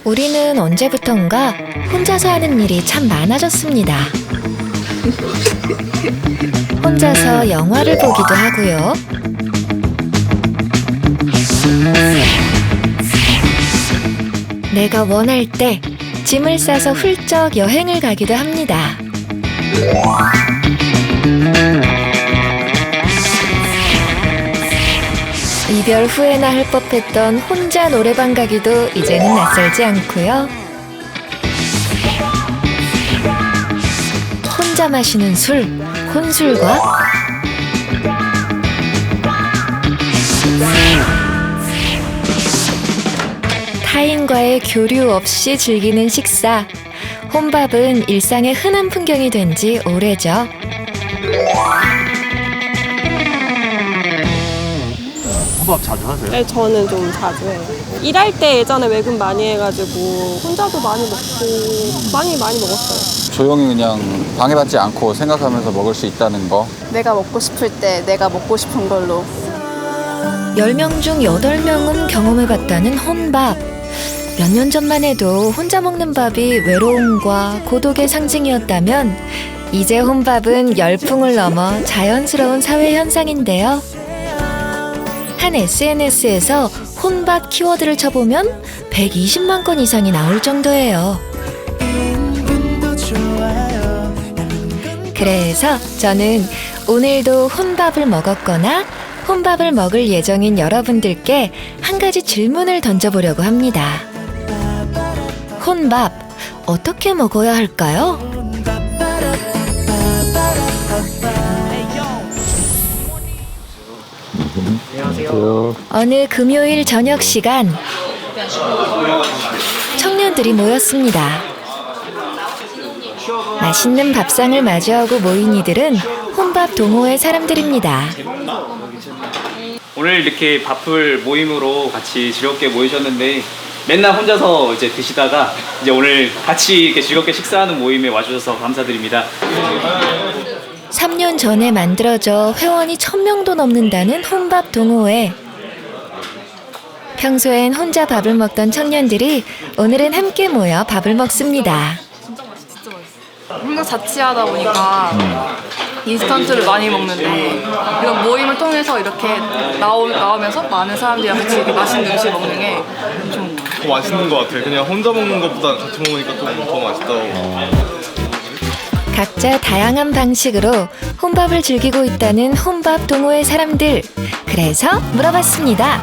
우리는 언제부턴가 혼자서 하는 일이 참 많아졌습니다. 혼자서 영화를 보기도 하고요. 내가 원할 때 짐을 싸서 훌쩍 여행을 가기도 합니다. 이별 후에나 할 법했던 혼자 노래방 가기도 이제는 낯설지 않고요. 혼자 마시는 술, 혼술과 타인과의 교류 없이 즐기는 식사, 혼밥은 일상의 흔한 풍경이 된 지 오래죠. 혼밥 자주 하세요? 네, 저는 좀 자주 해요. 일할 때 예전에 외근 많이 해가지고 혼자도 많이 먹고 많이 먹었어요. 조용히 그냥 방해받지 않고 생각하면서 먹을 수 있다는 거. 내가 먹고 싶을 때 내가 먹고 싶은 걸로. 10명 중 8명은 경험해봤다는 혼밥. 몇 년 전만 해도 혼자 먹는 밥이 외로움과 고독의 상징이었다면 이제 혼밥은 열풍을 넘어 자연스러운 사회 현상인데요. 한 SNS에서 혼밥 키워드를 쳐보면 120만 건 이상이 나올 정도예요. 그래서 저는 오늘도 혼밥을 먹었거나 혼밥을 먹을 예정인 여러분들께 한 가지 질문을 던져보려고 합니다. 혼밥 어떻게 먹어야 할까요? 안녕하세요. 어느 금요일 저녁 시간 청년들이 모였습니다. 맛있는 밥상을 마주하고 모인 이들은 혼밥 동호회 사람들입니다. 오늘 이렇게 밥을 모임으로 같이 즐겁게 모이셨는데 맨날 혼자서 이제 드시다가 이제 오늘 같이 이렇게 즐겁게 식사하는 모임에 와주셔서 감사드립니다. 3년 전에 만들어져 회원이 1000명도 넘는다는 혼밥 동호회. 평소엔 혼자 밥을 먹던 청년들이 오늘은 함께 모여 밥을 먹습니다. 혼자 자취하다 보니까 인스턴트를 많이 먹는데 이런 모임을 통해서 이렇게 나오면서 많은 사람들이랑 같이 이렇게 맛있는 음식 먹는 게 좀 더 맛있는 것 같아요. 그냥 혼자 먹는 것보다 같이 먹으니까 좀 더 맛있다고. 각자 다양한 방식으로 혼밥을 즐기고 있다는 혼밥 동호회 사람들. 그래서 물어봤습니다.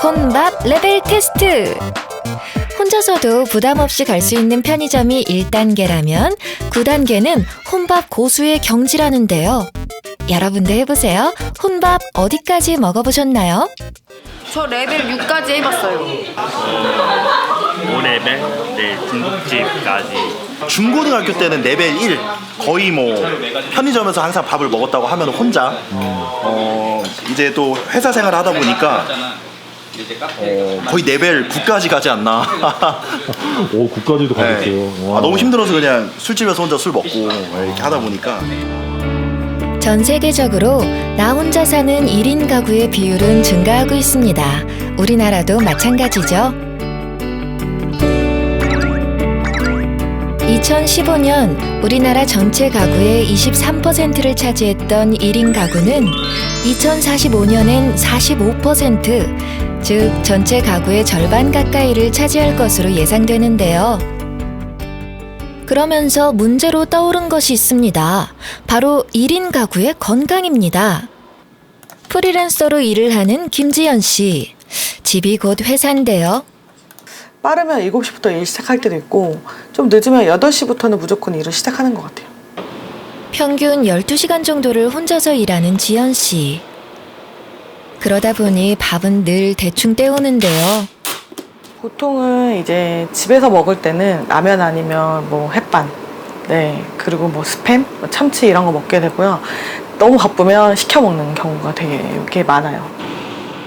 혼밥 레벨 테스트. 혼자서도 부담 없이 갈 수 있는 편의점이 1단계라면 9단계는 혼밥 고수의 경지라는데요. 여러분도 해보세요. 혼밥 어디까지 먹어보셨나요? 저 레벨 6까지 해봤어요. 5레벨? 네, 중국집까지. 중고등학교 때는 레벨 1 거의 뭐 편의점에서 항상 밥을 먹었다고 하면 혼자 이제 또 회사 생활을 하다 보니까 거의 레벨 9까지 가지 않나. 오, 9까지도 가셨어요. 너무 힘들어서 그냥 술집에서 혼자 술 먹고 이렇게 하다 보니까. 전 세계적으로 나 혼자 사는 1인 가구의 비율은 증가하고 있습니다. 우리나라도 마찬가지죠. 2015년 우리나라 전체 가구의 23%를 차지했던 1인 가구는 2045년엔 45%, 즉 전체 가구의 절반 가까이를 차지할 것으로 예상되는데요. 그러면서 문제로 떠오른 것이 있습니다. 바로 1인 가구의 건강입니다. 프리랜서로 일을 하는 김지연 씨. 집이 곧 회사인데요. 빠르면 7시부터 일 시작할 때도 있고 좀 늦으면 8시부터는 무조건 일을 시작하는 것 같아요. 평균 12시간 정도를 혼자서 일하는 지연 씨. 그러다 보니 밥은 늘 대충 때우는데요. 보통은 이제 집에서 먹을 때는 라면 아니면 뭐 햇반, 네, 그리고 뭐 스팸, 뭐 참치 이런 거 먹게 되고요. 너무 바쁘면 시켜 먹는 경우가 되게 많아요.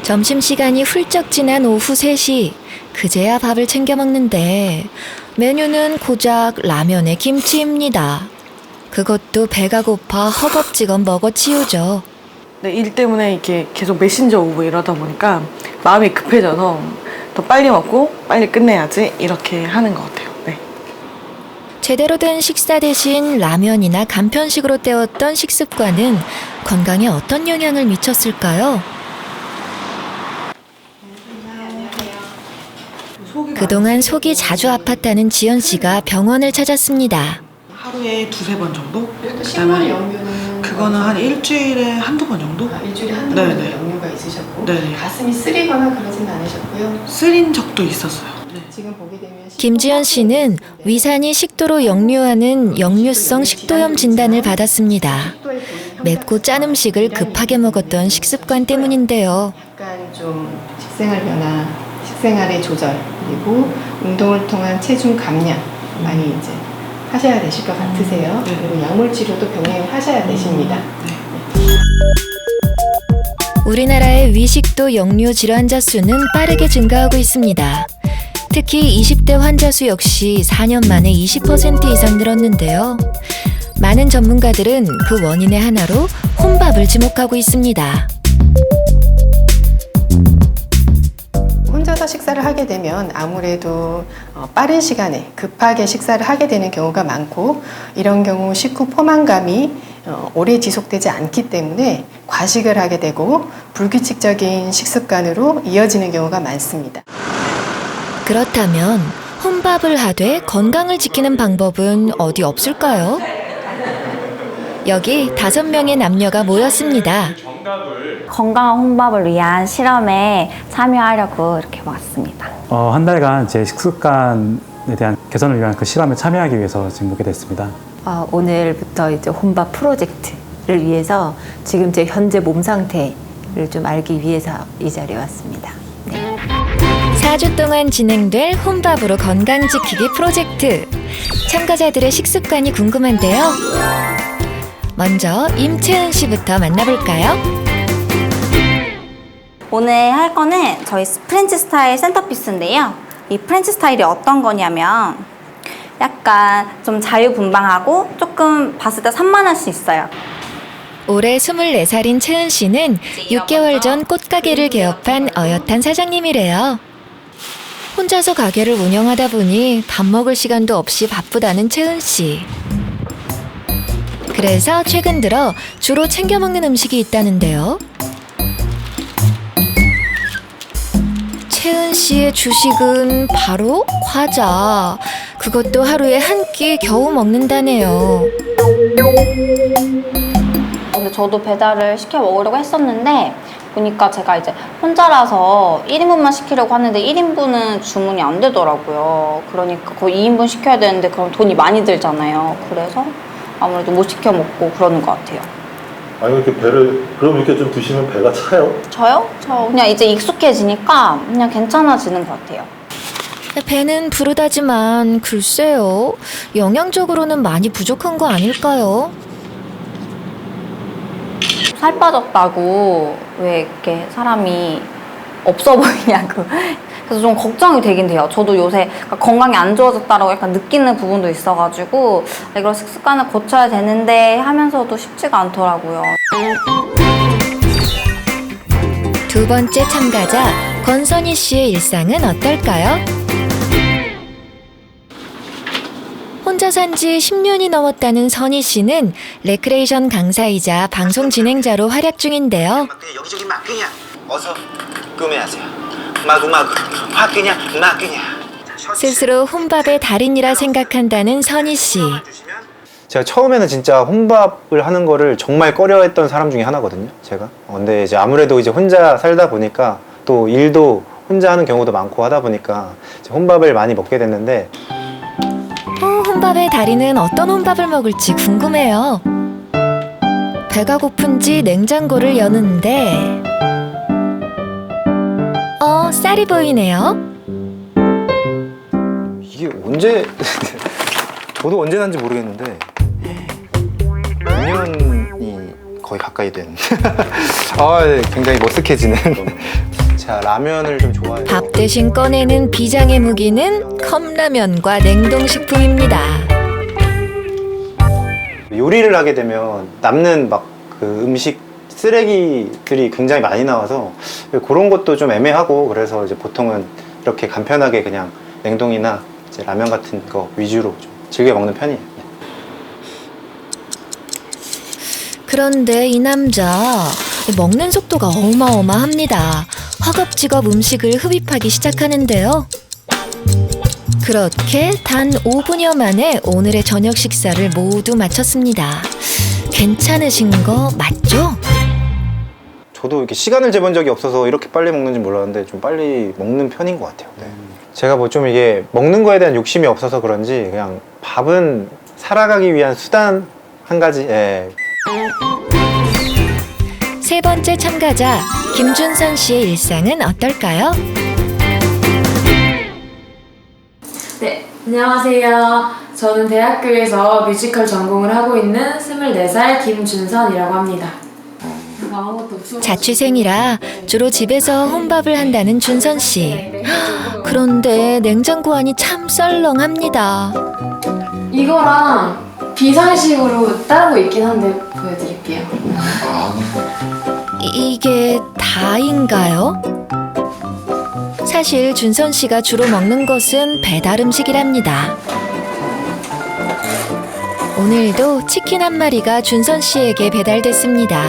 점심시간이 훌쩍 지난 오후 3시. 그제야 밥을 챙겨 먹는데 메뉴는 고작 라면에 김치입니다. 그것도 배가 고파 허겁지겁 먹어 치우죠. 네, 일 때문에 이렇게 계속 메신저 오고 이러다 보니까 마음이 급해져서 더 빨리 먹고 빨리 끝내야지 이렇게 하는 것 같아요. 네. 제대로 된 식사 대신 라면이나 간편식으로 때웠던 식습관은 건강에 어떤 영향을 미쳤을까요? 그동안 속이 자주 아팠다는 지연 씨가 병원을 찾았습니다. 하루에 2-3번 정도? 그다음에 그거는 한 일주일에 한두 번 정도? 일주일에 한두 네네. 번 역류가 있으셨고 네네. 가슴이 쓰리거나 그러진 않으셨고요. 쓰린 적도 있었어요. 네. 지금 보게 되면 김지연 씨는 위산이 식도로 역류하는 역류성 식도염 진단을 받았습니다. 맵고 짠 음식을 급하게 먹었던 식습관 때문인데요. 약간 좀 식생활 변화, 식생활의 조절 그리고 운동을 통한 체중 감량 많이 이제 하셔야 되실 것 같으세요. 그리고 약물 치료도 병행을 하셔야 되십니다. 우리나라의 위식도 역류 질환자 수는 빠르게 증가하고 있습니다. 특히 20대 환자 수 역시 4년 만에 20% 이상 늘었는데요. 많은 전문가들은 그 원인의 하나로 혼밥을 지목하고 있습니다. 혼자서 식사를 하게 되면 아무래도 빠른 시간에 급하게 식사를 하게 되는 경우가 많고 이런 경우 식후 포만감이 오래 지속되지 않기 때문에 과식을 하게 되고 불규칙적인 식습관으로 이어지는 경우가 많습니다. 그렇다면 혼밥을 하되 건강을 지키는 방법은 어디 없을까요? 여기 5명의 남녀가 모였습니다. 건강한 혼밥을 위한 실험에 참여하려고 이렇게 왔습니다. 한 달간 제 식습관에 대한 개선을 위한 그 실험에 참여하기 위해서 지금 오게 됐습니다. 오늘부터 이제 혼밥 프로젝트를 위해서 지금 제 현재 몸 상태를 좀 알기 위해서 이 자리에 왔습니다. 네. 4주 동안 진행될 혼밥으로 건강 지키기 프로젝트. 참가자들의 식습관이 궁금한데요. 먼저 임채은 씨부터 만나볼까요? 오늘 할 거는 저희 프렌치 스타일 센터피스인데요. 이 프렌치 스타일이 어떤 거냐면 약간 좀 자유분방하고 조금 봤을 때 산만할 수 있어요. 올해 24살인 채은 씨는 6개월 전 꽃가게를 개업한 어엿한 사장님이래요. 혼자서 가게를 운영하다 보니 밥 먹을 시간도 없이 바쁘다는 채은 씨. 그래서 최근 들어 주로 챙겨 먹는 음식이 있다는데요. 채은 씨의 주식은 바로 과자. 그것도 하루에 한 끼 겨우 먹는다네요. 근데 저도 배달을 시켜 먹으려고 했었는데 보니까 제가 이제 혼자라서 1인분만 시키려고 하는데 1인분은 주문이 안 되더라고요. 그러니까 거의 2인분 시켜야 되는데 그럼 돈이 많이 들잖아요. 그래서 아무래도 못 시켜 먹고 그러는 것 같아요. 아니 이렇게 그럼 이렇게 좀 드시면 배가 차요? 저요? 저 그냥 이제 익숙해지니까 그냥 괜찮아지는 것 같아요. 배는 부르다지만 글쎄요. 영양적으로는 많이 부족한 거 아닐까요? 살 빠졌다고 왜 이렇게 사람이 없어 보이냐고 그래서 좀 걱정이 되긴 돼요. 저도 요새 건강이 안 좋아졌다라고 약간 느끼는 부분도 있어가지고 이걸 식습관을 고쳐야 되는데 하면서도 쉽지가 않더라고요. 두 번째 참가자 권선희 씨의 일상은 어떨까요? 혼자 산 지 10년이 넘었다는 선희 씨는 레크레이션 강사이자 방송 진행자로 활약 중인데요. 여기저기 막 그냥 어서 꾸며하세요. 마구마구 확 그냥 막 그냥. 스스로 혼밥의 달인이라 생각한다는 선희 씨. 제가 처음에는 진짜 혼밥을 하는 거를 정말 꺼려했던 사람 중에 하나거든요, 제가. 근데 이제 아무래도 이제 혼자 살다 보니까 또 일도 혼자 하는 경우도 많고 하다 보니까 이제 혼밥을 많이 먹게 됐는데. 혼밥의 달인은 어떤 혼밥을 먹을지 궁금해요. 배가 고픈지 냉장고를 여는데 쌀이 보이네요. 이게 언제 저도 언제 난지 모르겠는데 2년이 거의 가까이 된 네, 굉장히 머쓱해지는 제가 라면을 좀 좋아해요. 밥 대신 꺼내는 비장의 무기는 컵라면과 냉동식품입니다. 요리를 하게 되면 남는 막 그 음식 쓰레기들이 굉장히 많이 나와서 그런 것도 좀 애매하고, 그래서 이제 보통은 이렇게 간편하게 그냥 냉동이나 이제 라면 같은 거 위주로 좀 즐겨 먹는 편이에요. 그런데 이 남자 먹는 속도가 어마어마합니다. 허겁지겁 음식을 흡입하기 시작하는데요. 그렇게 단 5분여 만에 오늘의 저녁 식사를 모두 마쳤습니다. 괜찮으신 거 맞죠? 저도 이렇게 시간을 재본 적이 없어서 이렇게 빨리 먹는지 몰랐는데 좀 빨리 먹는 편인 것 같아요. 네. 제가 뭐 좀 이게 먹는 거에 대한 욕심이 없어서 그런지 그냥 밥은 살아가기 위한 수단 한 가지. 예. 세 번째 참가자 김준선 씨의 일상은 어떨까요? 네, 안녕하세요. 저는 대학교에서 뮤지컬 전공을 하고 있는 24살 김준선이라고 합니다. 자취생이라 주로 집에서 혼밥을 한다는 준선 씨. 그런데 냉장고 안이 참 썰렁합니다. 이거랑 비상식으로 다른 거 있긴 한데 보여드릴게요. 이게 다인가요? 사실 준선 씨가 주로 먹는 것은 배달 음식이랍니다. 오늘도 치킨 한 마리가 준선 씨에게 배달됐습니다.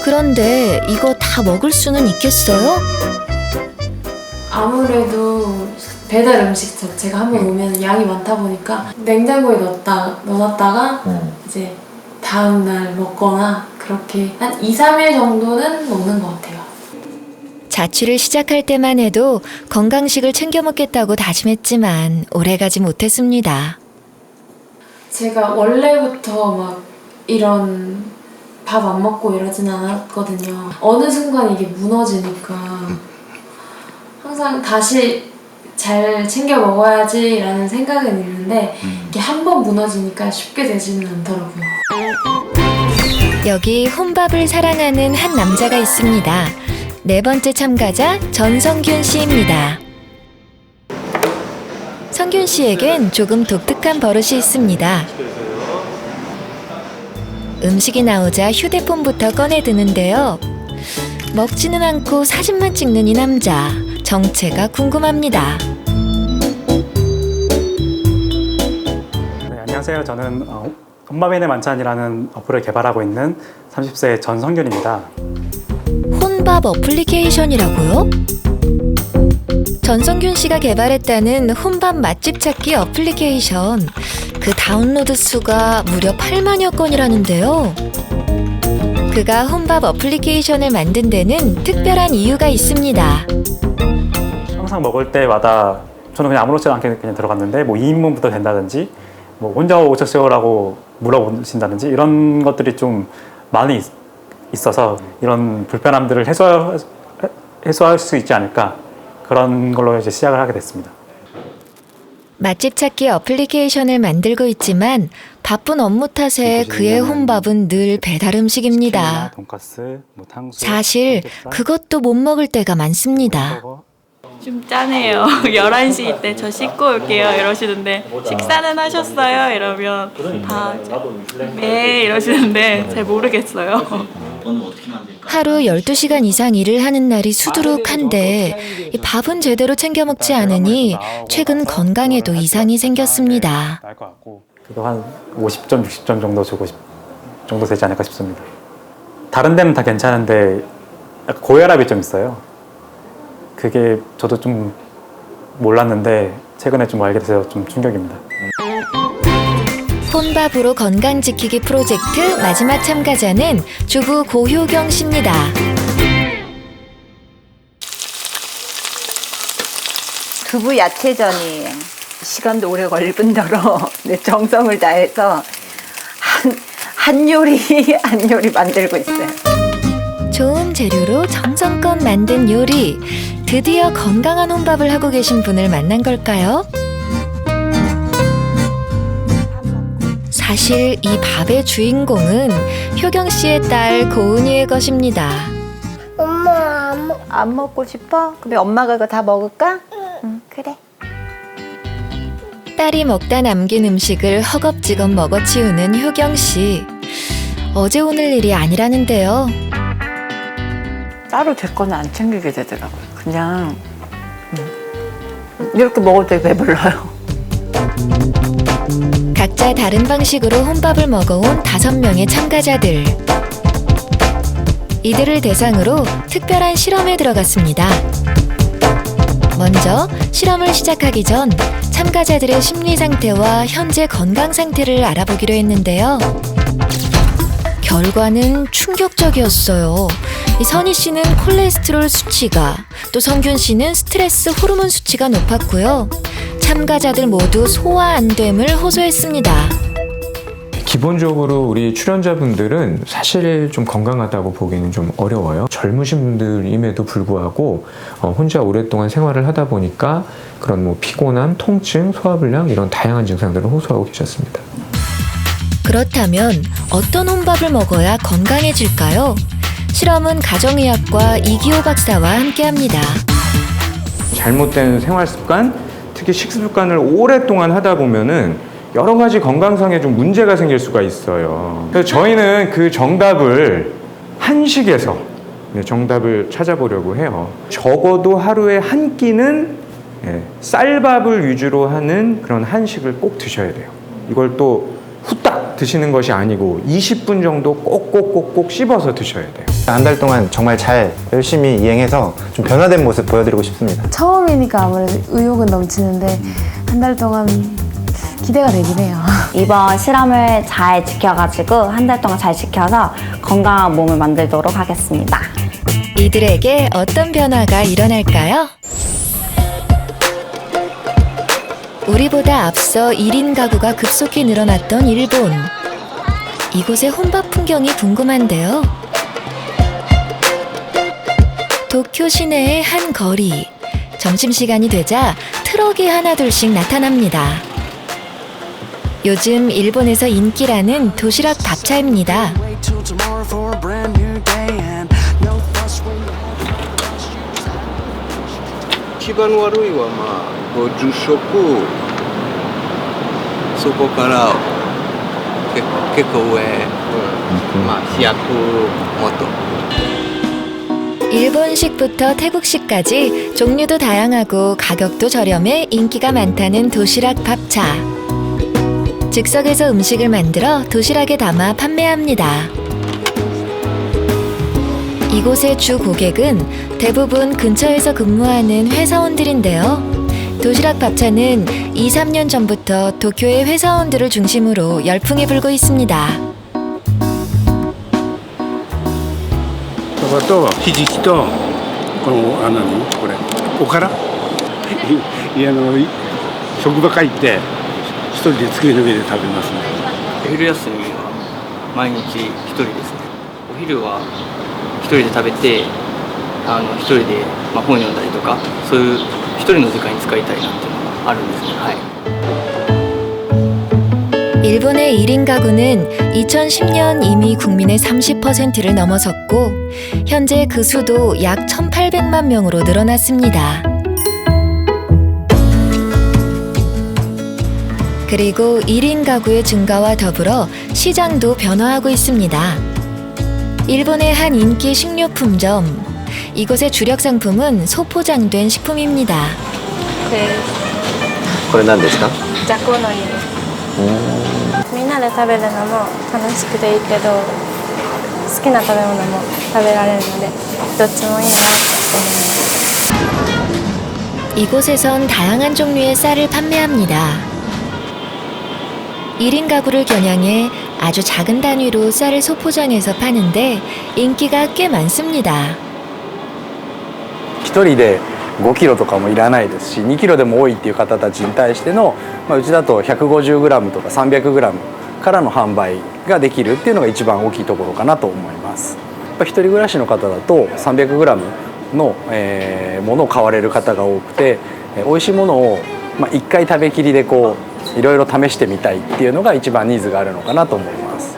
그런데 이거 다 먹을 수는 있겠어요? 아무래도 배달 음식 자체가 한번 오면 양이 많다 보니까 냉장고에 넣어놨다가 이제 다음날 먹거나 그렇게 한 2, 3일 정도는 먹는 것 같아요. 자취를 시작할 때만 해도 건강식을 챙겨 먹겠다고 다짐했지만 오래가지 못했습니다. 제가 원래부터 막 이런 밥 안 먹고 이러진 않았거든요. 어느 순간 이게 무너지니까 항상 다시 잘 챙겨 먹어야지라는 생각은 있는데 이게 한 번 무너지니까 쉽게 되지는 않더라고요. 여기 혼밥을 사랑하는 한 남자가 있습니다. 네 번째 참가자 전성균 씨입니다. 성균 씨에겐 조금 독특한 버릇이 있습니다. 음식이 나오자 휴대폰부터 꺼내드는데요. 먹지는 않고 사진만 찍는 이 남자, 정체가 궁금합니다. 네, 안녕하세요. 저는 혼밥인의 만찬이라는 어플을 개발하고 있는 30세 전성균입니다. 혼밥 어플리케이션이라고요? 전성균 씨가 개발했다는 혼밥 맛집 찾기 어플리케이션. 그 다운로드 수가 무려 8만여 건이라는데요. 그가 혼밥 어플리케이션을 만든 데는 특별한 이유가 있습니다. 항상 먹을 때마다 저는 그냥 아무렇지 않게 그냥 들어갔는데 뭐 2인분부터 된다든지 뭐 혼자 오셨어요라고 물어보신다든지 이런 것들이 좀 많이 있어서 이런 불편함들을 해소할 수 있지 않을까, 그런 걸로 이제 시작을 하게 됐습니다. 맛집 찾기 어플리케이션을 만들고 있지만 바쁜 업무 탓에 그의 혼밥은 늘 배달 음식입니다. 돈가스, 뭐 탕수육, 사실 그것도 못 먹을 때가 많습니다. 좀 짠해요. 11시 때 저 씻고 올게요 이러시는데 식사는 하셨어요? 이러면 다 네 이러시는데 잘 모르겠어요. 하루 12시간 이상 일을 하는 날이 수두룩한데 밥은 제대로 챙겨 먹지 않으니 최근 건강에도 이상이 생겼습니다. 그래도 한 50점, 60점 정도 되지 않을까 싶습니다. 다른 데는 다 괜찮은데 약간 고혈압이 좀 있어요. 그게 저도 좀 몰랐는데 최근에 좀 알게 돼서 좀 충격입니다. 혼밥으로 건강 지키기 프로젝트 마지막 참가자는 주부 고효경 씨입니다. 두부 야채전이에요. 시간도 오래 걸릴 뿐더러 정성을 다해서 한 요리 한 요리 만들고 있어요. 좋은 재료로 정성껏 만든 요리. 드디어 건강한 혼밥을 하고 계신 분을 만난 걸까요? 사실 이 밥의 주인공은 효경 씨의 딸 고은이의 것입니다. 엄마. 안 먹고 싶어? 그럼 엄마가 이거 다 먹을까? 응, 그래. 딸이 먹다 남긴 음식을 허겁지겁 먹어치우는 효경 씨. 어제 오늘 일이 아니라는데요. 따로 제 거는 안 챙기게 되더라고요. 그냥 이렇게 먹을 때 배불러요. 각자 다른 방식으로 혼밥을 먹어온 5명의 참가자들. 이들을 대상으로 특별한 실험에 들어갔습니다. 먼저 실험을 시작하기 전 참가자들의 심리 상태와 현재 건강 상태를 알아보기로 했는데요. 결과는 충격적이었어요. 선희 씨는 콜레스테롤 수치가, 또 성균 씨는 스트레스 호르몬 수치가 높았고요. 참가자들 모두 소화 안 됨을 호소했습니다. 기본적으로 우리 출연자분들은 사실 좀 건강하다고 보기는 좀 어려워요. 젊으신 분들임에도 불구하고 혼자 오랫동안 생활을 하다 보니까 그런 뭐 피곤함, 통증, 소화불량 이런 다양한 증상들을 호소하고 계셨습니다. 그렇다면 어떤 혼밥을 먹어야 건강해질까요? 실험은 가정의학과 이기호 박사와 함께합니다. 잘못된 생활 습관, 특히 식습관을 오랫동안 하다 보면은 여러 가지 건강상에 좀 문제가 생길 수가 있어요. 그래서 저희는 그 정답을 한식에서 정답을 찾아보려고 해요. 적어도 하루에 한 끼는 쌀밥을 위주로 하는 그런 한식을 꼭 드셔야 돼요. 이걸 또 후딱 드시는 것이 아니고 20분 정도 꼭꼭꼭꼭 씹어서 드셔야 돼요. 한 달 동안 정말 잘 열심히 이행해서 좀 변화된 모습 보여드리고 싶습니다. 처음이니까 아무래도 의욕은 넘치는데 한 달 동안 기대가 되긴 해요. 이번 실험을 잘 지켜가지고 한 달 동안 잘 지켜서 건강한 몸을 만들도록 하겠습니다. 이들에게 어떤 변화가 일어날까요? 우리보다 앞서 1인 가구가 급속히 늘어났던 일본. 이곳의 혼밥 풍경이 궁금한데요. 도쿄 시내의 한 거리. 점심시간이 되자 트럭이 하나둘씩 나타납니다. 요즘 일본에서 인기라는 도시락 밥차입니다. 이番悪いはまあ50食そこから結構上、まあ100もっと 일본식부터 태국식까지 종류도 다양하고 가격도 저렴해 인기가 많다는 도시락 밥차. 즉석에서 음식을 만들어 도시락에 담아 판매합니다. 이곳의 주 고객은 대부분 근처에서 근무하는 회사원들인데요. 도시락 밥차는 2, 3년 전부터 도쿄의 회사원들을 중심으로 열풍이 불고 있습니다. そばとひじきとこのこれおから家の職場帰って一人で机の上で食べますね。昼休みは毎日一人ですね。お昼は一人で食べて一人で本読んだりとかそういう一人の時間に使いたいなっていうのがあるんですね。はい。 일본의 1인 가구는 2010년 이미 국민의 30%를 넘어섰고 현재 그 수도 약 1,800만 명으로 늘어났습니다. 그리고 1인 가구의 증가와 더불어 시장도 변화하고 있습니다. 일본의 한 인기 식료품점. 이곳의 주력 상품은 소포장된 식품입니다. 네. これ何ですか？じゃこの家です。みんなで食べるのも楽しくていいけど好きな食べ物も食べられるのでどっちもいいなと思います。 이곳에선 다양한 종류의 쌀을 판매합니다. 1인 가구를 겨냥해 아주 작은 단위로 쌀을 소포장해서 파는데 인기가 꽤 많습니다. 1人で5キロとかもいらないですし2キロでも多いっていう方たちに対しての、うちだと 150g とか 300g からの販売ができるっていうのが一番大きいところかなと思います。一人暮らしの方だと 300g の、ものを買われる方が多くて美味しいものを、1回食べきりでこういろいろ試してみたいっていうのが一番ニーズがあるのかなと思います。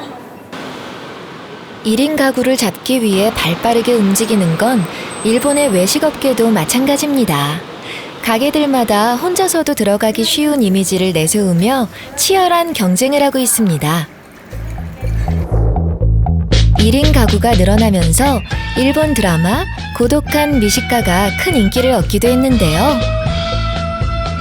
1인 가구를 잡기 위해 발빠르게 움직이는 건 일본의 외식업계도 마찬가지입니다. 가게들마다 혼자서도 들어가기 쉬운 이미지를 내세우며 치열한 경쟁을 하고 있습니다. 1인 가구가 늘어나면서 일본 드라마 고독한 미식가가 큰 인기를 얻기도 했는데요.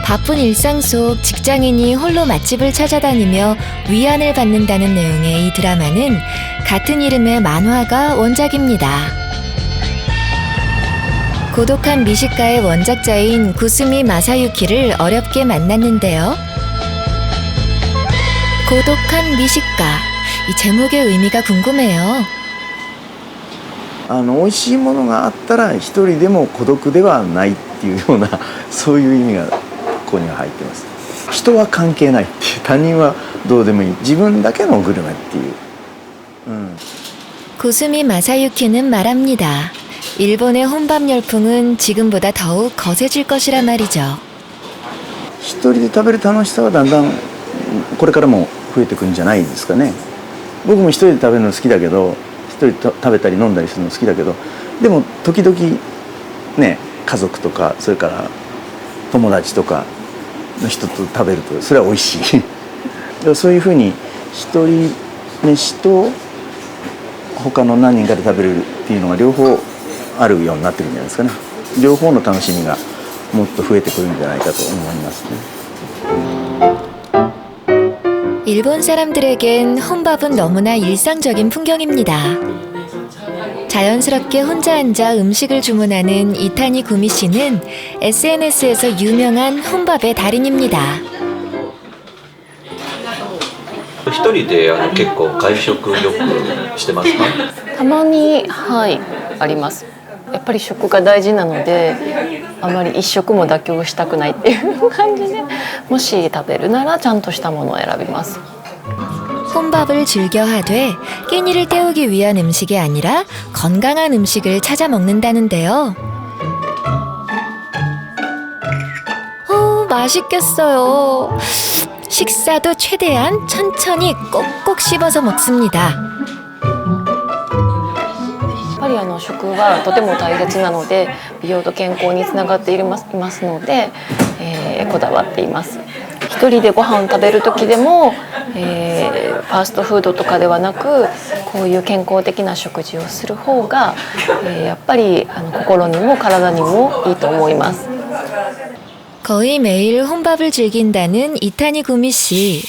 바쁜 일상 속 직장인이 홀로 맛집을 찾아다니며 위안을 받는다는 내용의 이 드라마는 같은 이름의 만화가 원작입니다. 고독한 미식가의 원작자인 구스미 마사유키를 어렵게 만났는데요. 고독한 미식가, 이 제목의 의미가 궁금해요. 美味しいものがあったら一人でも孤独ではないっていうようなそういう意味がここには入ってます。人は関係ないっていう、他人はどうでもいい、自分だけのグルメっていう。 구스미 마사유키는 말합니다. 일본의 혼밥 열풍은 지금보다 더욱 거세질 것이라 말이죠. 一人で食べる楽しさはだんだんこれからも増えてくるんじゃないですかね。僕も一人で食べるの好きだけど、一人で食べたり飲んだりするの好きだけど、でも時々ね、家族とかそれから友達とかの人と食べるとそれは美味しい。そういうふうに一人飯と他の何人かで食べれるっていうのが両方あるようになってるんじゃないですかね。両方の楽しみがもっと増えてくるんじゃないかと思いますね。 일본 사람들에겐 혼밥은 너무나 일상적인 풍경입니다. 자연스럽게 혼자 앉아 음식을 주문하는 이타니 구미 씨는 SNS에서 유명한 혼밥의 달인입니다. 一人で結構外食よくしてますか？たまにはいあります。やっぱり食が大事なので、あまり一食も妥協したくないっていう感じで、もし食べるならちゃんとしたものを選びます。 혼밥을 즐겨 하되 끼니를 때우기 위한 음식이 아니라 건강한 음식을 찾아 먹는다는데요. 맛있겠어요. 식사도 최대한 천천히 꼭꼭 씹어서 먹습니다. やっぱり食はとても大切なので、美容と健康につながっていますので、こだわっています。一人でご飯を食べる時でも、ファーストフードとかではなく、こういう健康的な食事をする方が、やっぱり心にも体にもいいと思います。 거의 매일 혼밥을 즐긴다는 이타니 구미 씨.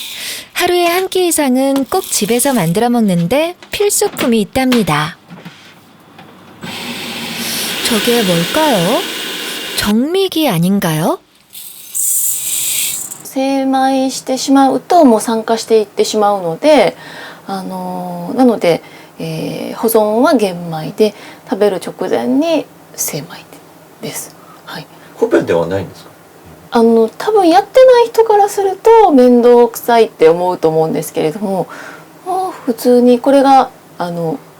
하루에 한 끼 이상은 꼭 집에서 만들어 먹는데 필수품이 있답니다. 저게 뭘까요? 정미기 아닌가요? 精米してしまうともう酸化していってしまうので、なので、保存は玄米で食べる直前に精米です。はい。不便ではないんですか？多分やってない人からすると面倒くさいって思うと思うんですけれども、普通にこれが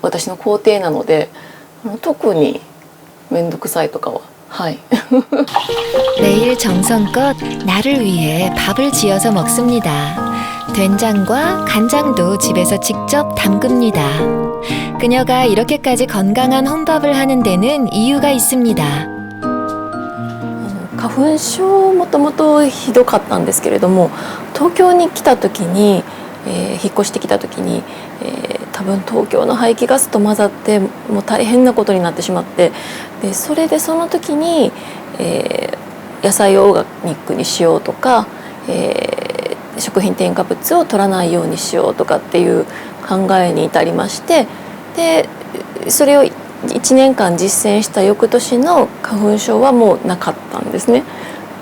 私の工程なので、特に面倒くさいとかは。 매일 정성껏 나를 위해 밥을 지어서 먹습니다. 된장과 간장도 집에서 직접 담급니다. 그녀가 이렇게까지 건강한 혼밥을 하는 데는 이유가 있습니다. 花粉症もともとひどかったんですけれども、東京に来た時に、引っ越してきた時に、多分東京の排気ガスと混ざってもう大変なことになってしまって、でそれでその時に、野菜をオーガニックにしようとか、食品添加物を取らないようにしようとかっていう考えに至りまして、でそれを1年間実践した翌年の花粉症はもうなかったんですね。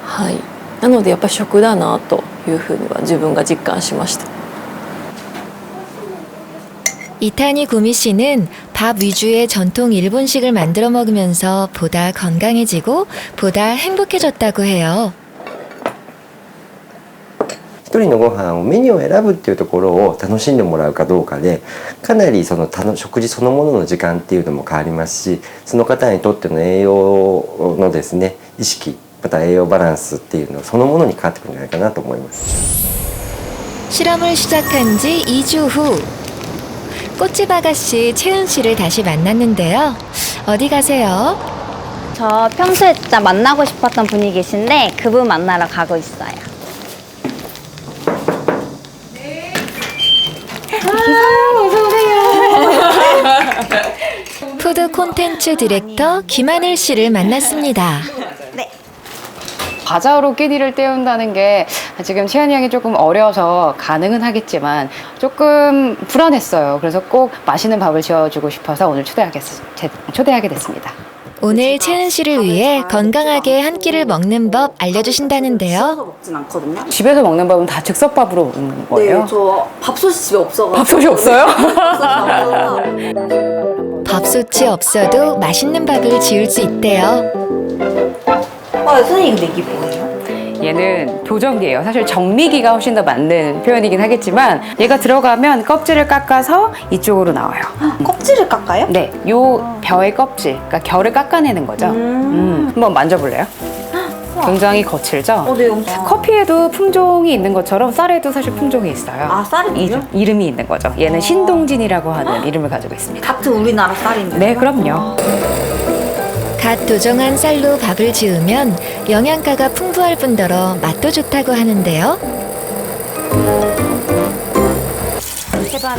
はい。なのでやっぱり食だなというふうには自分が実感しました。 이타니 구미 씨는 밥 위주의 전통 일본식을 만들어 먹으면서 보다 건강해지고 보다 행복해졌다고 해요. 一人のご飯をメニューを選ぶっていうところを楽しんでもらうかどうかで、かなりその食事そのものの時間っていうのも変わりますし、その方にとっての栄養のですね意識、また栄養バランスっていうのそのものに変わってくるんじゃないかなと思います。 실험을 시작한 지 2주 후 꽃집 아가씨 채은 씨를 다시 만났는데요. 어디 가세요? 저 평소에 진짜 만나고 싶었던 분이 계신데 그분 만나러 가고 있어요. 푸드 콘텐츠 디렉터 김하늘 씨를 만났습니다. 과자로 끼니를 때운다는 게 지금 채연이 형이 조금 어려서 가능은 하겠지만 조금 불안했어요. 그래서 꼭 맛있는 밥을 지어주고 싶어서 오늘 초대하게 됐습니다. 오늘 채은 씨를 위해 건강하게 한 끼를 먹는 법 알려주신다는데요. 먹진 않거든요. 집에서 먹는 밥은 다 즉석밥으로 먹는 거예요? 네, 저 밥솥이 집에 없어가지고. 밥솥이 없어요? 밥솥이 없어도 맛있는 밥을 지을 수 있대요. 선생님 근데 이게 뭐예요? 얘는 도정기예요. 사실 정미기가 훨씬 더 맞는 표현이긴 하겠지만 얘가 들어가면 껍질을 깎아서 이쪽으로 나와요. 껍질을 깎아요? 네, 요 벼의 껍질, 그러니까 결을 깎아내는 거죠. 한번 만져볼래요? 굉장히 거칠죠? 네, 엄청. 커피에도 품종이 있는 것처럼 쌀에도 사실 품종이 있어요. 아, 쌀이요? 이름이 있는 거죠. 얘는 신동진이라고 하는 이름을 가지고 있습니다. 같은 우리나라 쌀인데. 네, 그럼요. 갓 도정한 쌀로 밥을 지으면 영양가가 풍부할 뿐더러 맛도 좋다고 하는데요.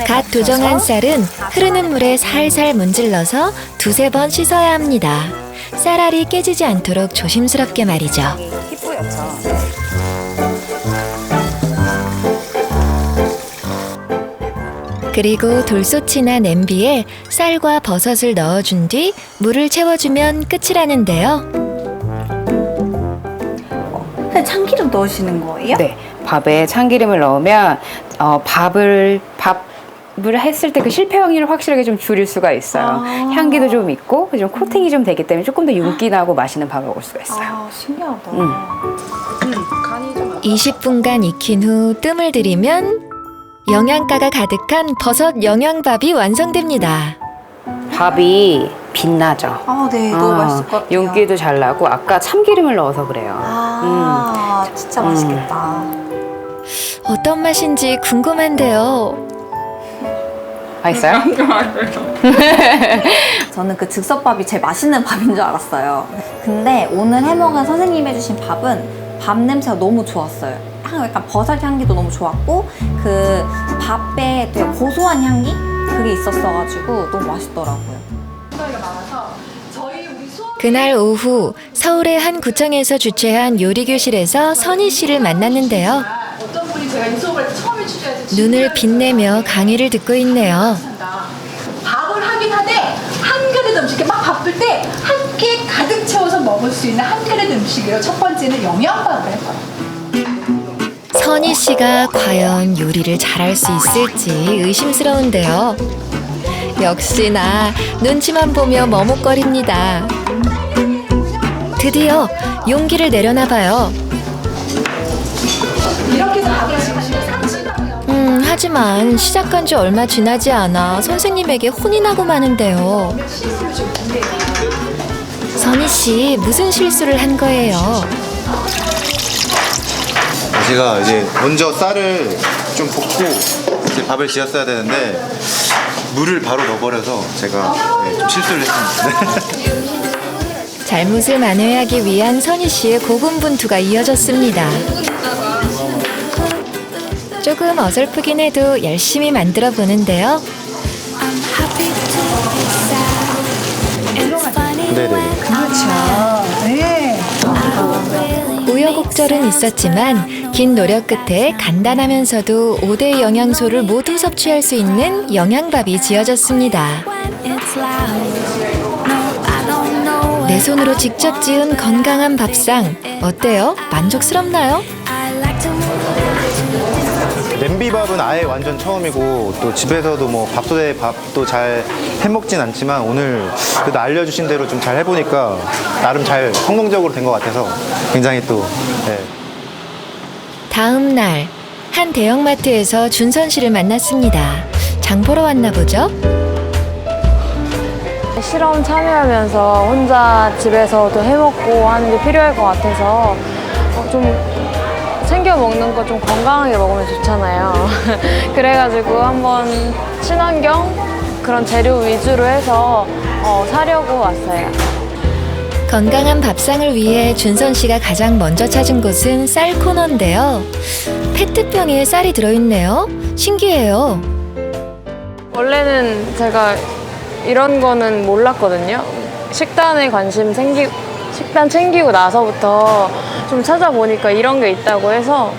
갓 도정한 쌀은 흐르는 물에 살살 문질러서 2~3번 씻어야 합니다. 쌀알이 깨지지 않도록 조심스럽게 말이죠. 그리고 돌솥이나 냄비에 쌀과 버섯을 넣어준 뒤 물을 채워주면 끝이라는데요. 참기름 넣으시는 거예요? 네, 밥에 참기름을 넣으면 밥을 했을 때 그 실패 확률을 확실하게 좀 줄일 수가 있어요. 향기도 좀 있고 좀 코팅이 좀 되기 때문에 조금 더 윤기 나고 맛있는 밥을 먹을 수가 있어요. 신기하다. 20분간 익힌 후 뜸을 들이면 영양가가 가득한 버섯 영양밥이 완성됩니다. 밥이 빛나죠. 네, 너무 맛있을 것 같아요. 윤기도 잘 나고 아까 참기름을 넣어서 그래요. 진짜 맛있겠다. 어떤 맛인지 궁금한데요. 맛있어요? 저는 그 즉석밥이 제일 맛있는 밥인 줄 알았어요. 근데 오늘 해먹은 선생님이 해주신 밥은 밥 냄새가 너무 좋았어요. 약간 버섯 향기도 너무 좋았고 그 밥에 되게 고소한 향기? 그게 있었어가지고 너무 맛있더라고요. 그날 오후 서울의 한 구청에서 주최한 요리교실에서 선희 씨를 만났는데요. 어떤 분이 제가 이 수업을 처음에 출연해서 눈을 빛내며 강의를 듣고 있네요. 밥을 하긴 하되 한 그릇 음식에 막 바쁠 때 한 끼 가득 채워서 먹을 수 있는 한 그릇 음식이요. 첫 번째는 영양밥을 할 거예요. 선희 씨가 과연 요리를 잘할 수 있을지 의심스러운데요. 역시나 눈치만 보며 머뭇거립니다. 드디어 용기를 내려나 봐요. 이렇게 해서 밥을 지으시면 하지만 시작한 지 얼마 지나지 않아 선생님에게 혼이 나고 마는데요. 선희 씨 무슨 실수를 한 거예요? 제가 이제 먼저 쌀을 좀 볶고 이제 밥을 지었어야 되는데 물을 바로 넣어버려서 제가 좀 실수를 했습니다. 잘못을 만회하기 위한 선희 씨의 고군분투가 이어졌습니다. 조금 어설프긴 해도 열심히 만들어 보는데요. 네네. 그렇죠. 네. 우여곡절은 있었지만 긴 노력 끝에 간단하면서도 5대 영양소를 모두 섭취할 수 있는 영양밥이 지어졌습니다. 내 손으로 직접 지은 건강한 밥상 어때요? 만족스럽나요? 냄비밥은 아예 완전 처음이고 또 집에서도 뭐 밥솥에 밥도 잘 해먹진 않지만 오늘 그래도 알려주신 대로 좀 잘 해보니까 나름 잘 성공적으로 된 것 같아서 굉장히 또 다음 날 한 대형마트에서 준선 씨를 만났습니다. 장 보러 왔나 보죠? 실험 참여하면서 혼자 집에서도 해먹고 하는 게 필요할 것 같아서 좀 챙겨 먹는 거 좀 건강하게 먹으면 좋잖아요. 그래가지고 한번 친환경 그런 재료 위주로 해서 사려고 왔어요. 건강한 밥상을 위해 준선 씨가 가장 먼저 찾은 곳은 쌀 코너인데요. 페트병에 쌀이 들어있네요. 신기해요. 원래는 제가 이런 거는 몰랐거든요. 식단 챙기고 나서부터 좀 찾아보니까 이런 게 있다고 해서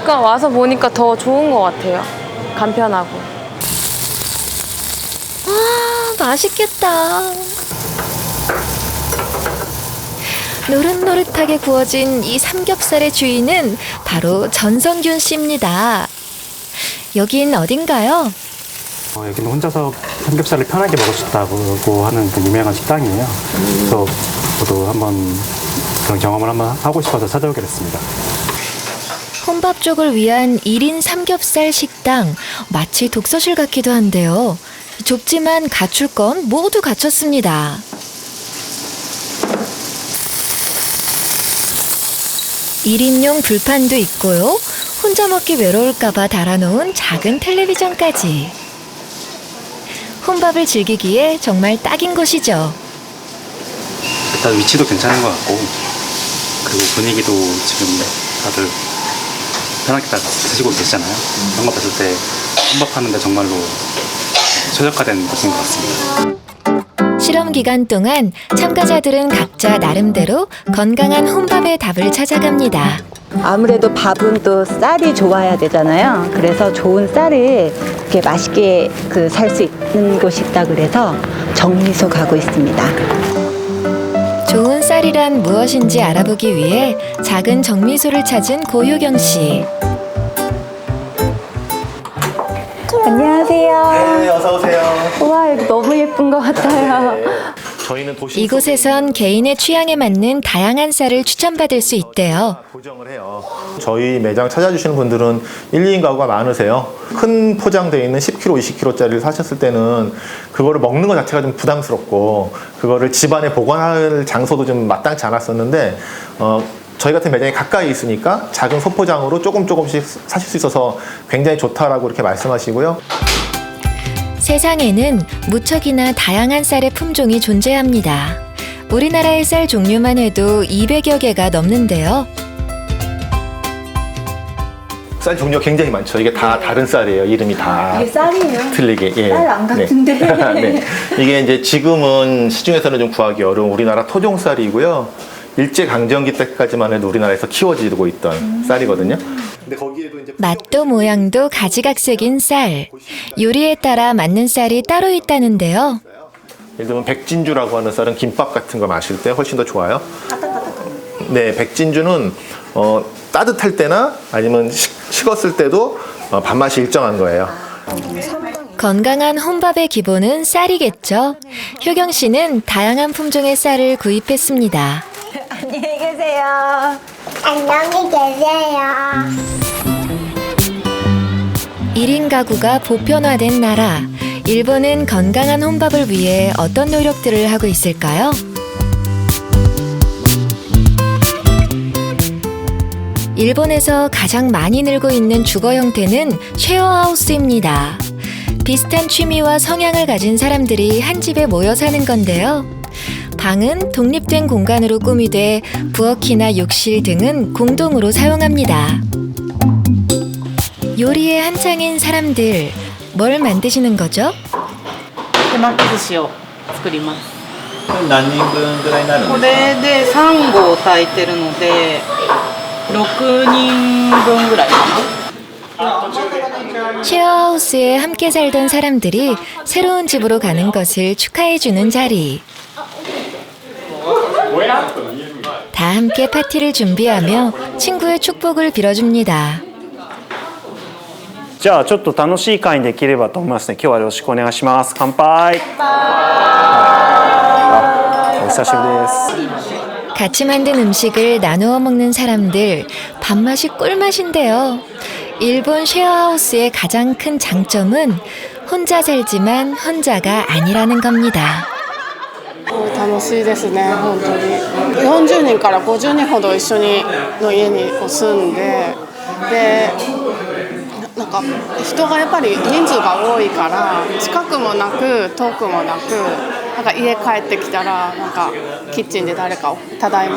와서 보니까 더 좋은 것 같아요. 간편하고. 와, 맛있겠다. 노릇노릇하게 구워진 이 삼겹살의 주인은 바로 전성균 씨입니다. 여긴 어딘가요? 여기는 혼자서 삼겹살을 편하게 먹을 수 있다고 하는 그 유명한 식당이에요. 그래서 저도 한번 그런 경험을 한번 하고 싶어서 찾아오게 됐습니다. 혼밥 쪽을 위한 1인 삼겹살 식당. 마치 독서실 같기도 한데요. 좁지만 갖출 건 모두 갖췄습니다. (1인용) 불판도 있고요. 혼자 먹기 외로울까봐 달아놓은 작은 텔레비전까지. 혼밥을 즐기기에 정말 딱인 곳이죠. 일단 위치도 괜찮은 것 같고 그리고 분위기도 지금 다들 편하게 다 드시고 계시잖아요. 그런 거 봤을 때 혼밥하는데 정말로 최적화된 곳인 것 같습니다. 실험 기간 동안 참가자들은 각자 나름대로 건강한 혼밥의 답을 찾아갑니다. 아무래도 밥은 또 쌀이 좋아야 되잖아요. 그래서 좋은 쌀을 이렇게 맛있게 살 수 있는 곳이 있다 그래서 정미소 가고 있습니다. 좋은 쌀이란 무엇인지 알아보기 위해 작은 정미소를 찾은 고효경 씨. 안녕하세요. 네, 어서 오세요. 우와, 여기 너무 예쁜 것 같아요. 저희는 도심 이곳에선 개인의 취향에 맞는 다양한 쌀을 추천받을 수 있대요. 보정을 해요. 저희 매장 찾아주시는 분들은 1, 2인 가구가 많으세요. 큰 포장되어 있는 10kg, 20kg짜리를 사셨을 때는 그거를 먹는 것 자체가 좀 부담스럽고 그거를 집안에 보관할 장소도 좀 마땅치 않았었는데 저희 같은 매장이 가까이 있으니까 작은 소포장으로 조금씩 사실 수 있어서 굉장히 좋다라고 이렇게 말씀하시고요. 세상에는 무척이나 다양한 쌀의 품종이 존재합니다. 우리나라의 쌀 종류만 해도 200여 개가 넘는데요. 쌀 종류가 굉장히 많죠. 이게 다 다른 쌀이에요. 이름이 다 이게 쌀이에요? 틀리게. 예. 쌀 안 같은데. 네. 네. 이게 이제 지금은 시중에서는 좀 구하기 어려운 우리나라 토종쌀이고요. 일제강점기 때까지만 해도 우리나라에서 키워지고 있던 쌀이거든요. 근데 거기에도 이제 맛도 모양도 가지각색인 쌀. 요리에 따라 맞는 쌀이 따로 있다는데요. 예를 들면 백진주라고 하는 쌀은 김밥 같은 거 마실 때 훨씬 더 좋아요. 네, 백진주는 따뜻할 때나 아니면 식었을 때도 밥맛이 일정한 거예요. 건강한 혼밥의 기본은 쌀이겠죠. 효경 씨는 다양한 품종의 쌀을 구입했습니다. 안녕히 계세요. 안녕히 계세요. 1인 가구가 보편화된 나라. 일본은 건강한 혼밥을 위해 어떤 노력들을 하고 있을까요? 일본에서 가장 많이 늘고 있는 주거 형태는 쉐어하우스입니다. 비슷한 취미와 성향을 가진 사람들이 한 집에 모여 사는 건데요. 방은 독립된 공간으로 꾸미되 부엌이나 욕실 등은 공동으로 사용합니다. 요리에 한창인 사람들, 뭘 만드시는 거죠? 手巻き寿司を作ります。何人分ぐらいになるんこですか？れで3合炊いてるので6人分ぐらいかな。 쉐어하우스에 함께 살던 사람들이 새로운 집으로 가는 것을 축하해주는 자리. 다 함께 파티를 준비하며 친구의 축복을 빌어줍니다. じゃあちょっと楽しい会にできればと思いますね。今日はよろしくお願いします。乾杯。お久しぶりです。 같이 만든 음식을 나누어 먹는 사람들, 밥맛이 꿀맛인데요. 일본 쉐어하우스의 가장 큰 장점은 혼자 살지만 혼자가 아니라는 겁니다. 楽しいですね、本当に。40人から50人ほど一緒の家に住んで、なんか人がやっぱり人数が多いから近くもなく遠くもなく、なんか家帰ってきたらなんかキッチンで誰かただいま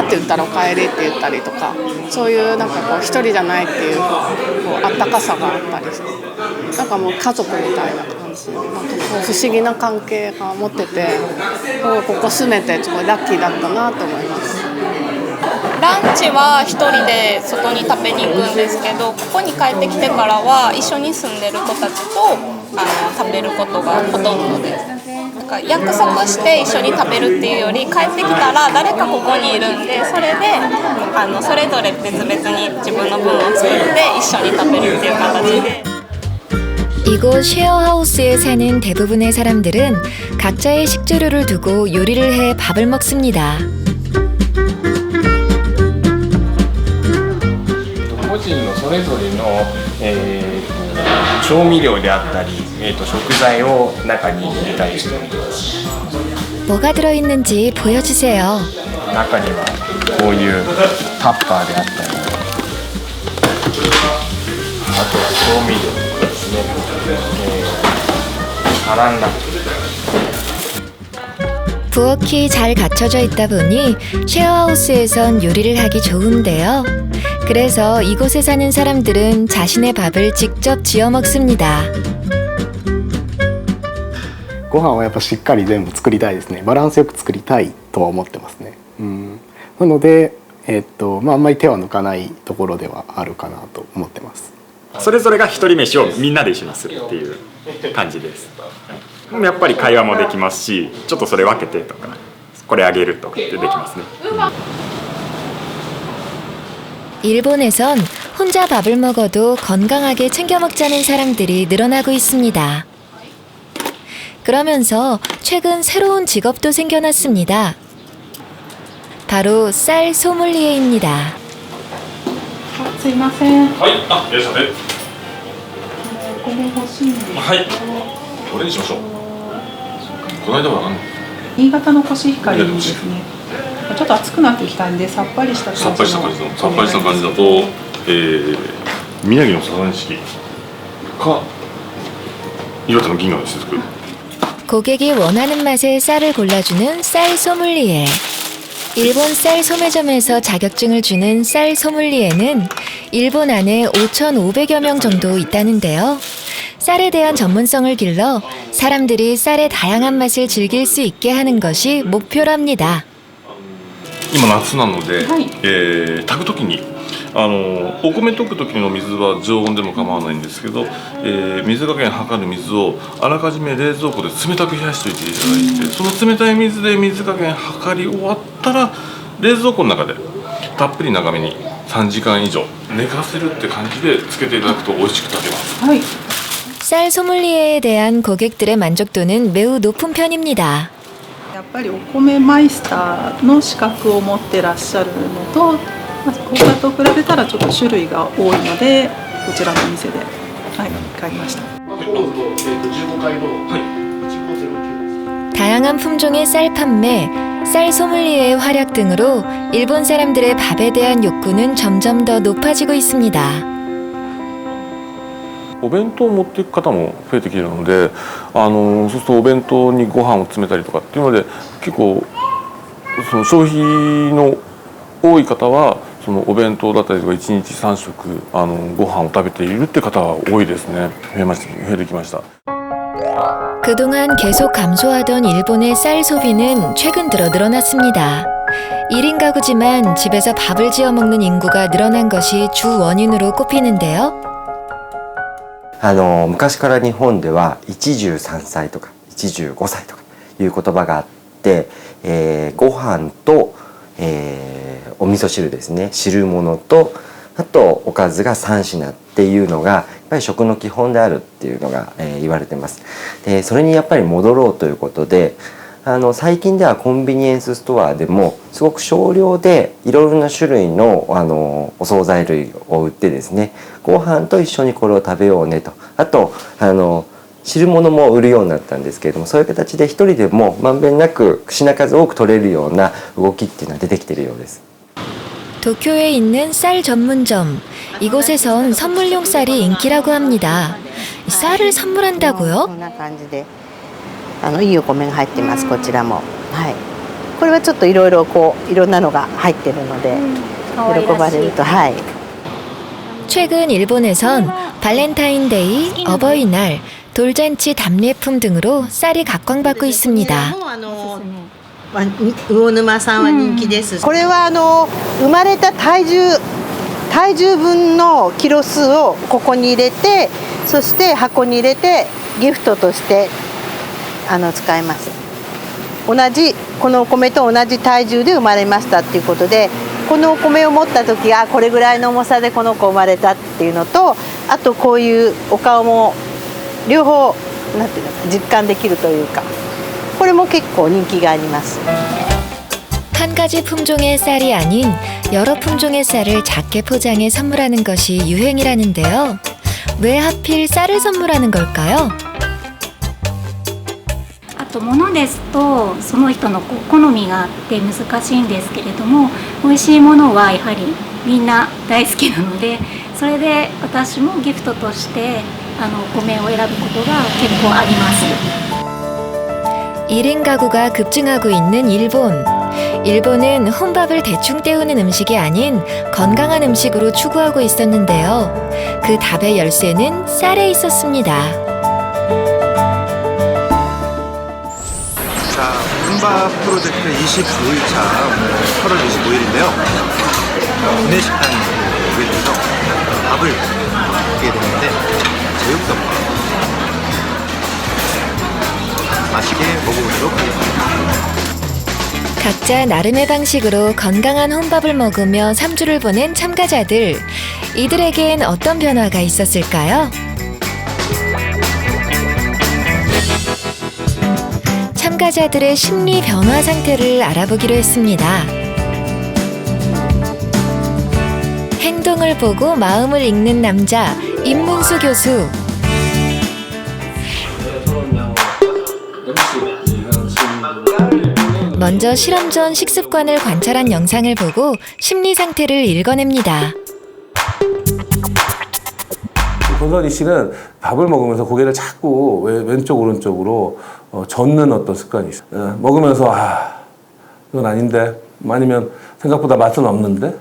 って言ったらおかえりって言ったりとか、そういうなんかこう一人じゃないっていう、こうあったかさがあったりして、なんかもう家族みたいな感じ、なんかこう不思議な関係が持ってて、ここ住めてすごいラッキーだったなと思います。ランチは一人で外に食べに行くんですけど、ここに帰ってきてからは一緒に住んでる子たちと食べることがほとんどです。なんか約束して一緒に食べるっていうより、帰ってきたら誰かここにいるんで、それでそれぞれ別々に自分の分を作って一緒に食べるっていう形で。 이곳 쉐어하우스에 사는 대부분의 사람들은 각자의 식재료를 두고 요리를 해 밥을 먹습니다. 個人のそれぞれの、調味料であったり、食材を中に入れたりしています。 뭐가 들어있는지 보여주세요. 中にはこういうタッパーであったり、あとは調味料ですね、サランラップ。 부엌이 잘 갖춰져 있다 보니 쉐어하우스에선 요리를 하기 좋은데요. 그래서 이곳에 사는 사람들은 자신의 밥을 직접 지어 먹습니다. ご飯はやっぱしっかり全部作りたいですね。バランスよく作りたいとは思ってますね。なので、あんまり手は抜かないところではあるかなと思ってます。それぞれが一人飯をみんなで一緒にするっていう感じです。やっぱり会話もできますし、ちょっとそれ分けてとか、これあげるとかってできますね。 일본에선 혼자 밥을 먹어도 건강하게 챙겨 먹자는 사람들이 늘어나고 있습니다. 그러면서 최근 새로운 직업도 생겨났습니다. 바로 쌀 소믈리에입니다. すいません。はい、いらっしゃいませ。これ欲しいんですけど。はい。どれにしましょう。この間は新潟のコシヒカリですね。ちょっと暑くなってきたんでさっぱりした感じの。さっぱりした感じの。さっぱりした感じだと、宮城のサザン式か岩手の銀河の雫。 고객이 원하는 맛의 쌀을 골라주는 쌀 소믈리에. 일본 쌀 소매점에서 자격증을 주는 쌀 소믈리에는 일본 안에 5,500여 명 정도 있다는데요. 쌀에 대한 전문성을 길러 사람들이 쌀의 다양한 맛을 즐길 수 있게 하는 것이 목표랍니다. 今夏なので、炊くときにお米炊くときの水は常温でも構わないんですけど、水加減測る水をあらかじめ冷蔵庫で冷たく冷やしておいていただいて、その冷たい水で水加減測り終わったら冷蔵庫の中でたっぷり長めに3時間以上寝かせるって感じでつけていただくと美味しく炊けます。はい。 쌀 소믈리에에 대한 고객들의 만족도는 매우 높은 편입니다. やっぱりお米マイスターの資格を持ってらっしゃるのと、他と比べたらちょっと種類が多いのでこちらの店で、買いました。 다양한 품종의 쌀 판매, 쌀 소믈리에의 활약 등으로 일본 사람들의 밥에 대한 욕구는 점점 더 높아지고 있습니다. お弁当を持っていく方も増えてきているので、そうするとお弁当にご飯を詰めたりとかっていうので、結構その消費の多い方はそのお弁当だったりとか1日3食ご飯を食べているって方は多いですね。増えてきました。 그동안 계속 감소하던 일본의 쌀 소비는 최근 들어 늘어났습니다. 1인 가구지만 집에서 밥을 지어 먹는 인구가 늘어난 것이 주 원인으로 꼽히는데요. 昔から日本では一汁三菜とか一汁五菜とかいう言葉があって、ご飯と、お味噌汁ですね、汁物とあとおかずが3品っていうのがやっぱり食の基本であるっていうのが、言われてます。でそれにやっぱり戻ろうということで最近ではコンビニエンスストアでもすごく少量でいろいろな種類の、お惣菜類を売ってですね、ご飯と一緒にこれを食べようねと、あと汁物も売るようになったんですけれども、そういう形で一人でもまんべんなく品数多く取れるような動きっていうのは出てきているようです。 도쿄에 있는 쌀 전문점. 이곳에선 선물용 쌀이 인기라고 합니다. 쌀을 선물한다고요? こんな感じでいいお米が入ってますこちらも。はい。これはちょっといろいろこういろんなのが入ってるので、喜ばれるとはい。 최근 일본에선 발렌타인데이, 어버이날, 돌잔치 답례품 등으로 쌀이 각광받고 있습니다. 魚沼さんは人気です。これは生まれた体重分のキロ数をここに入れて、そして箱に入れてギフトとして使います。このお米と同じ体重で生まれましたっていうことで、このお米を持った時はこれぐらいの重さでこの子生まれたっていうのと、あとこういうお顔も両方なんていうの実感できるというか、これも結構人気があります。 한 가지 품종의 쌀이 아닌 여러 품종의 쌀을 작게 포장해 선물하는 것이 유행이라는데요. 왜 하필 쌀을 선물하는 걸까요? あと物ですとその人の好みがあって難しいんですけれども、美味しいものはやはりみんな大好きなので、それで私もギフトとしてお米を選ぶことが結構あります。 1인 가구가 급증하고 있는 일본. 일본은 혼밥을 대충 때우는 음식이 아닌 건강한 음식으로 추구하고 있었는데요. 그 답의 열쇠는 쌀에 있었습니다. 자, 혼밥 프로젝트 25일차 8월 25일인데요. 구내식당에 오게 돼서 밥을 먹게 됐는데 제육덮밥 맛있게 먹어보도록 하겠습니다. 각자 나름의 방식으로 건강한 혼밥을 먹으며 3주를 보낸 참가자들. 이들에겐 어떤 변화가 있었을까요? 참가자들의 심리 변화 상태를 알아보기로 했습니다. 행동을 보고 마음을 읽는 남자, 임문수 교수. 먼저 실험 전 식습관을 관찰한 영상을 보고 심리 상태를 읽어냅니다. 권선희 씨는 밥을 먹으면서 고개를 자꾸 왼쪽 오른쪽으로 젓는 어떤 습관이 있어요. 먹으면서 이건 아닌데, 아니면 생각보다 맛은 없는데,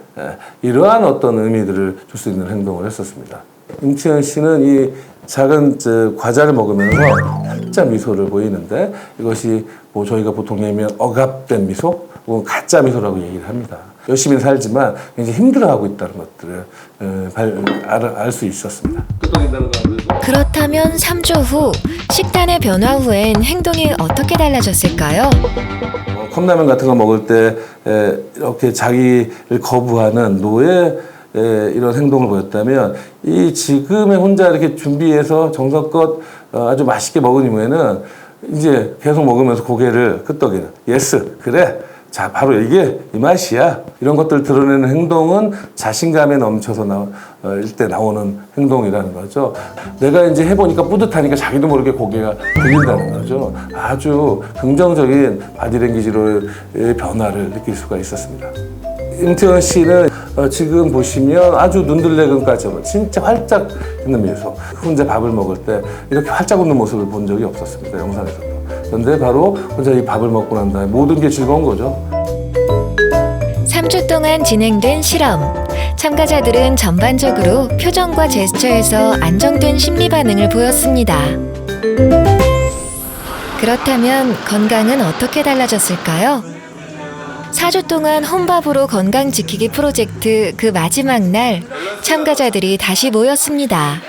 이러한 어떤 의미들을 줄 수 있는 행동을 했었습니다. 임치현 씨는 이 작은 과자를 먹으면서 살짝 미소를 보이는데, 이것이 뭐 저희가 보통 얘기하면 억압된 미소, 혹은 가짜 미소라고 얘기를 합니다. 열심히 살지만 굉장히 힘들어하고 있다는 것들을 알 수 있었습니다. 그렇다면 3주 후 식단의 변화 후엔 행동이 어떻게 달라졌을까요? 컵라면 같은 거 먹을 때 이렇게 자기를 거부하는 노예 이런 행동을 보였다면, 이 지금의 혼자 이렇게 준비해서 정성껏 아주 맛있게 먹은 이후에는 이제 계속 먹으면서 고개를 끄덕이는 예스 그래 자 바로 이게 이 맛이야, 이런 것들 드러내는 행동은 자신감에 넘쳐서 때 나오는 행동이라는 거죠. 내가 이제 해보니까 뿌듯하니까 자기도 모르게 고개가 들린다는 거죠. 아주 긍정적인 바디랭귀지로의 변화를 느낄 수가 있었습니다. 임태원 씨는 지금 보시면 아주 눈들레근까지 진짜 활짝 있는 미소, 혼자 밥을 먹을 때 이렇게 활짝 웃는 모습을 본 적이 없었습니다, 영상에서도. 그런데 바로 혼자 이 밥을 먹고 난 다음에 모든 게 즐거운 거죠. 3주 동안 진행된 실험. 참가자들은 전반적으로 표정과 제스처에서 안정된 심리 반응을 보였습니다. 그렇다면 건강은 어떻게 달라졌을까요? 4주 동안 혼밥으로 건강 지키기 프로젝트 그 마지막 날, 참가자들이 다시 모였습니다.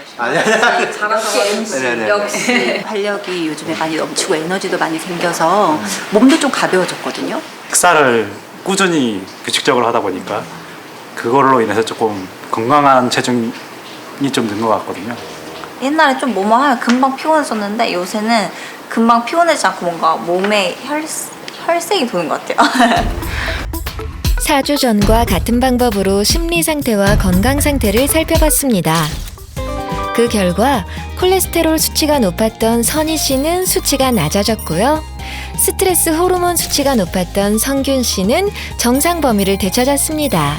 역시 활력이 요즘에 많이 넘치고 에너지도 많이 생겨서 몸도 좀 가벼워졌거든요. 식사를 꾸준히 규칙적으로 하다 보니까 그걸로 인해서 조금 건강한 체중이 좀 는 것 같거든요. 옛날에 좀 뭐뭐 하면 금방 피곤했었는데 요새는 금방 피곤하지 않고 뭔가 몸에 혈색이 도는 것 같아요. 4주 전과 같은 방법으로 심리 상태와 건강 상태를 살펴봤습니다. 그 결과 콜레스테롤 수치가 높았던 선희 씨는 수치가 낮아졌고요. 스트레스 호르몬 수치가 높았던 성균 씨는 정상 범위를 되찾았습니다.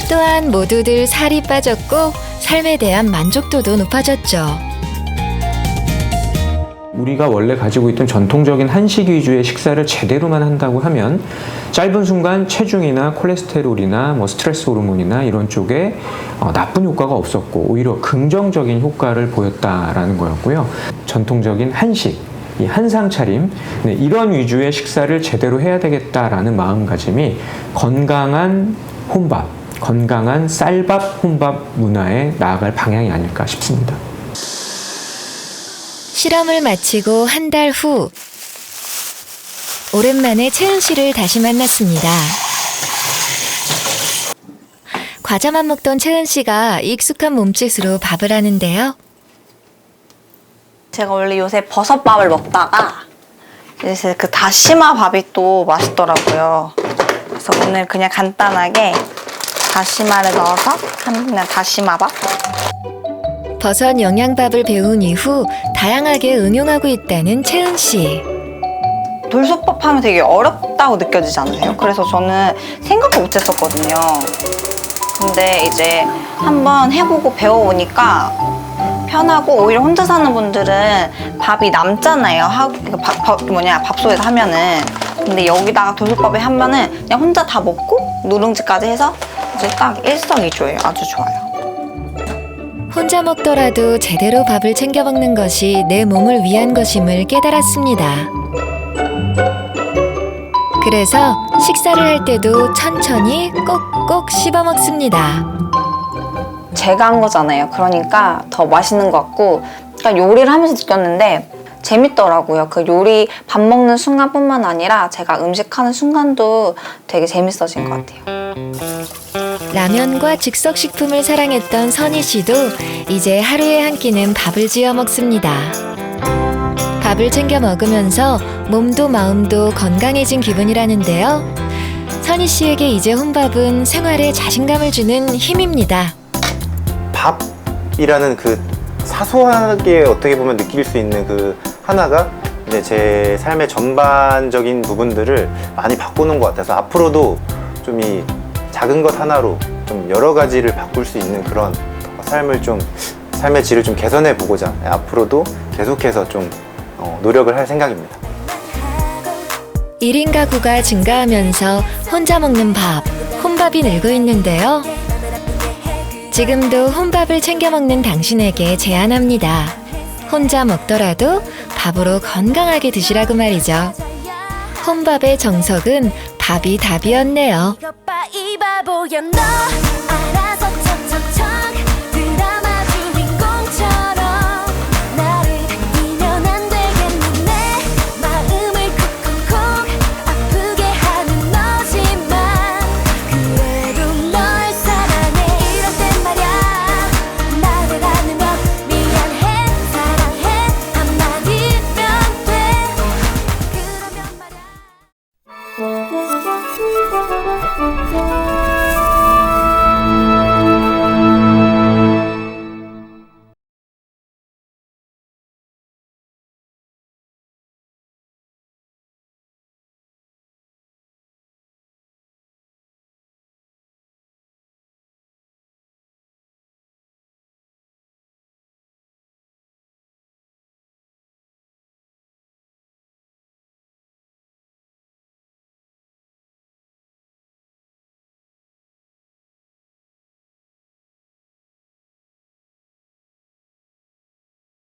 또한 모두들 살이 빠졌고 삶에 대한 만족도도 높아졌죠. 우리가 원래 가지고 있던 전통적인 한식 위주의 식사를 제대로만 한다고 하면 짧은 순간 체중이나 콜레스테롤이나 뭐 스트레스 호르몬이나 이런 쪽에 나쁜 효과가 없었고 오히려 긍정적인 효과를 보였다라는 거였고요. 전통적인 한식, 이 한상 차림, 이런 위주의 식사를 제대로 해야 되겠다라는 마음가짐이 건강한 혼밥, 건강한 쌀밥 혼밥 문화에 나아갈 방향이 아닐까 싶습니다. 실험을 마치고 한 달 후 오랜만에 채은 씨를 다시 만났습니다. 과자만 먹던 채은 씨가 익숙한 몸짓으로 밥을 하는데요. 제가 원래 요새 버섯밥을 먹다가 요새 그 다시마 밥이 또 맛있더라고요. 그래서 오늘 그냥 간단하게 다시마를 넣어서 하는 그냥 다시마밥. 버섯 영양밥을 배운 이후 다양하게 응용하고 있다는 채은 씨. 돌솥밥 하면 되게 어렵다고 느껴지지 않으세요? 그래서 저는 생각도 못했었거든요. 근데 이제 한번 해보고 배워보니까 편하고 오히려 혼자 사는 분들은 밥이 남잖아요. 밥솥에서 하면은. 근데 여기다가 돌솥밥에 하면은 그냥 혼자 다 먹고 누룽지까지 해서 이제 딱 일석이조예요. 아주 좋아요. 혼자 먹더라도 제대로 밥을 챙겨 먹는 것이 내 몸을 위한 것임을 깨달았습니다. 그래서 식사를 할 때도 천천히 꼭꼭 씹어 먹습니다. 제가 한 거잖아요. 그러니까 더 맛있는 것 같고, 그러니까 요리를 하면서 느꼈는데 재밌더라고요. 그 요리 밥 먹는 순간뿐만 아니라 제가 음식하는 순간도 되게 재밌어진 것 같아요. 라면과 즉석식품을 사랑했던 선희 씨도 이제 하루에 한 끼는 밥을 지어 먹습니다. 밥을 챙겨 먹으면서 몸도 마음도 건강해진 기분이라는데요. 선희 씨에게 이제 혼밥은 생활에 자신감을 주는 힘입니다. 밥이라는 그 사소하게 어떻게 보면 느낄 수 있는 그 하나가 이제 제 삶의 전반적인 부분들을 많이 바꾸는 것 같아서 앞으로도 좀 이 작은 것 하나로 좀 여러 가지를 바꿀 수 있는 그런 삶의 질을 좀 개선해 보고자 앞으로도 계속해서 좀 노력을 할 생각입니다. 1인 가구가 증가하면서 혼자 먹는 밥, 혼밥이 늘고 있는데요. 지금도 혼밥을 챙겨 먹는 당신에게 제안합니다. 혼자 먹더라도 밥으로 건강하게 드시라고 말이죠. 혼밥의 정석은 밥이 답이었네요. 이 바보야 너